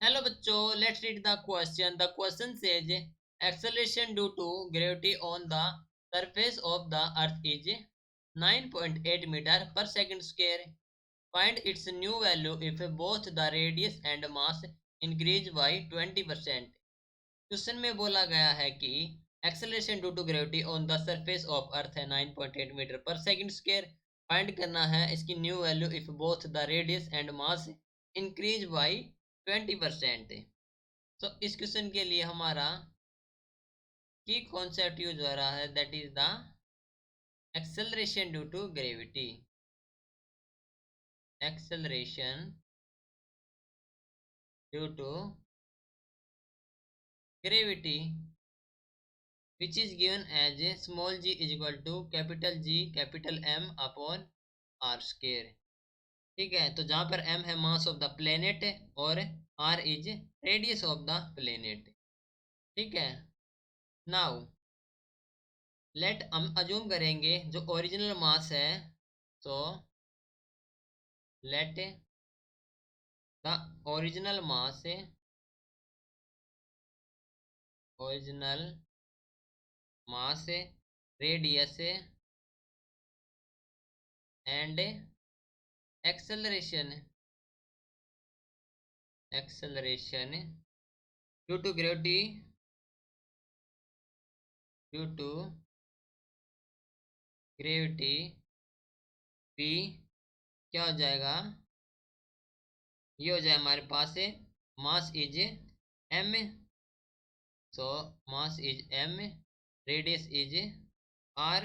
Hello बच्चों, let's read the question. The question says acceleration due to gravity on the surface of the earth is 9.8 meter per second square. Find its new value if both the radius and mass increase by 20%. Question में बोला गया है कि acceleration due to gravity on the surface of earth है 9.8 metre per second square. Find करना है इसकी new value if both the radius and mass increase by 20%. तो इस क्वेश्चन के लिए हमारा की कॉन्सेप्ट यूज हो रहा है, that is the acceleration due to gravity. Acceleration due to gravity which is given as small g is equal to capital G capital M upon r square. ठीक है, तो जहां पर m है मास ऑफ द प्लेनेट और r is radius of the planet. ठीक है, now let हम अज्यूम करेंगे जो ओरिजिनल मास है, तो let the original mass radius and acceleration due to gravity p क्या हो जाएगा, ये हो जाए हमारे पास mass is m, so mass is m, radius is r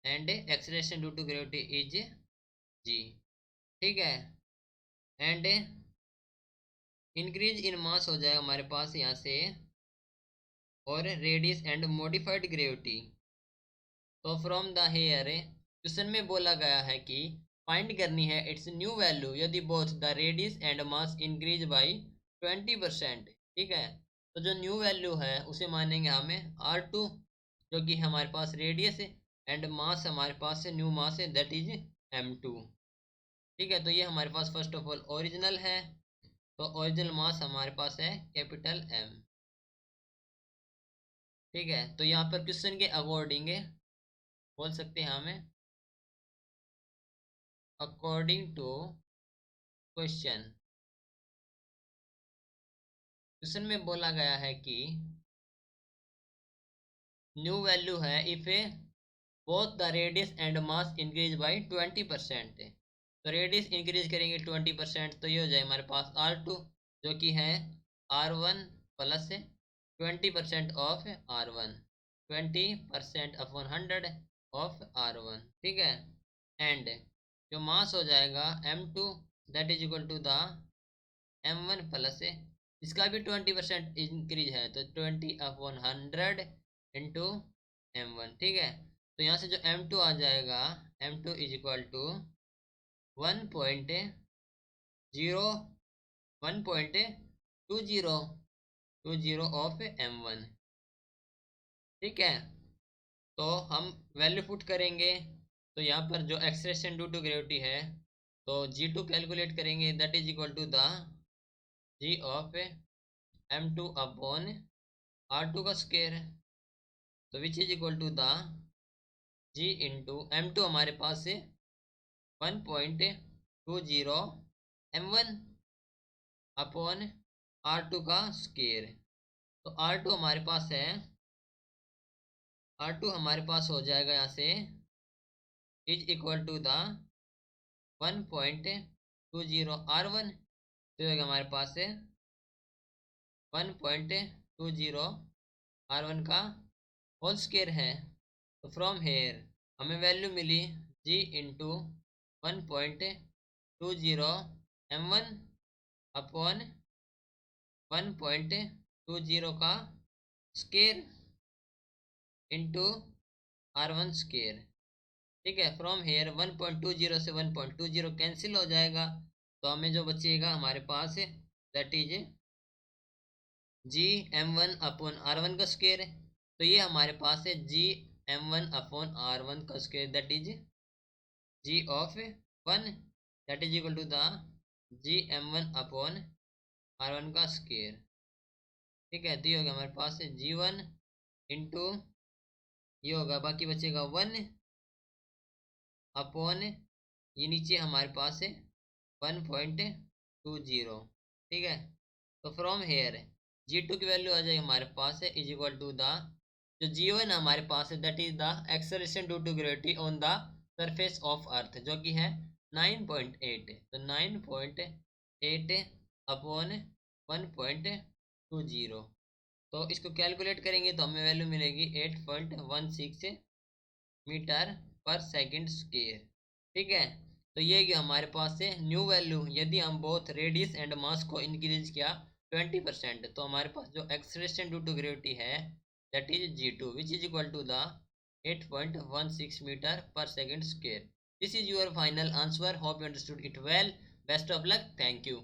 and acceleration due to gravity is g. ठीक है, एंड इंक्रीज इन मास हो जाएगा हमारे पास यहाँ से, और रेडियस एंड मॉडिफाइड ग्रेविटी. तो फ्रॉम द हेयर क्वेश्चन में बोला गया है कि फाइंड करनी है इट्स न्यू वैल्यू यदि both the radius and mass increase by 20%. ठीक है, तो जो न्यू वैल्यू है उसे मानेंगे हमें R2, जो कि हमारे पास रेडियस है, एंड मास हमारे पास न्यू मास है दैट इज M2. ठीक है, तो ये हमारे पास फर्स्ट ऑफ ऑल ओरिजिनल है, तो ओरिजिनल मास हमारे पास है कैपिटल M. ठीक है, तो यहाँ पर क्वेश्चन के अकॉर्डिंग बोल सकते हैं हमें, अकॉर्डिंग टू क्वेश्चन में बोला गया है कि न्यू वैल्यू है if both the radius and mass increase by 20%. तो रेडियस इंक्रीज करेंगे 20%, तो ये हो जाए हमारे पास R2, जो कि है R1 plus 20% of R1, 20% upon 100 of R1. ठीक है, एंड जो मास हो जाएगा M2 that is equal to the M1 plus इसका भी 20% इंक्रीज है, तो 20/100 इंटू M1. ठीक है, तो यहाँ से जो M2 आ जाएगा, M2 is equal to 1.20 of M1. ठीक है, तो हम वैल्यू पुट करेंगे, तो यहाँ पर जो एक्सेलरेशन ड्यू टू ग्रेविटी है, तो G2 कैलकुलेट करेंगे, that is equal to the G of M2 upon R2 का स्क्वायर, तो which is equal to the G into M2 हमारे पास से 1.20 M1 अपॉन R2 का स्क्वायर. तो R2 हमारे पास है, R2 हमारे पास हो जाएगा यहाँ से is equal to the 1.20 R1, तो हमारे पास है 1.20 R1 का होल स्क्वायर है. तो फ्रॉम हेयर हमें वैल्यू मिली G इंटू 1.20 M1 अपॉन 1.20 का स्क्वायर इंटू R1 स्क्वायर. ठीक है, फ्रॉम हेयर 1.20 से 1.20 कैंसिल हो जाएगा, तो हमें जो बचेगा हमारे पास that is G M1 upon R1 का स्क्वायर. तो ये हमारे पास है G M1 अपॉन R1 का square, that is G of 1, that is equal to the G M1 upon r1 का स्केयर। ठीक है, तो ये होगा हमारे पास g1 इंटू ये होगा, बाकी बचेगा 1 अपॉन ये नीचे हमारे पास है 1.20। ठीक है, तो फ्रॉम हेयर g2 की वैल्यू आ जाएगी हमारे पास है इज इक्वल टू द जो g1 हमारे पास है that is the acceleration due to gravity on the surface of earth जो कि है 9.8। तो 9.8 अपॉन 1.20, तो इसको कैलकुलेट करेंगे तो हमें वैल्यू मिलेगी 8.16 मीटर पर सेकंड स्क्वायर। ठीक है, तो ये कि हमारे पास है न्यू वैल्यू। यदि हम बोथ रेडियस एंड मास को इंक्रीज किया 20% तो हमारे पास जो एक्सेलरेशन ड्यू टू ग्रेविटी है that is g2 which is equal to the 8.16 metre per second square. This is your final answer, hope you understood it well. Best of luck, thank you.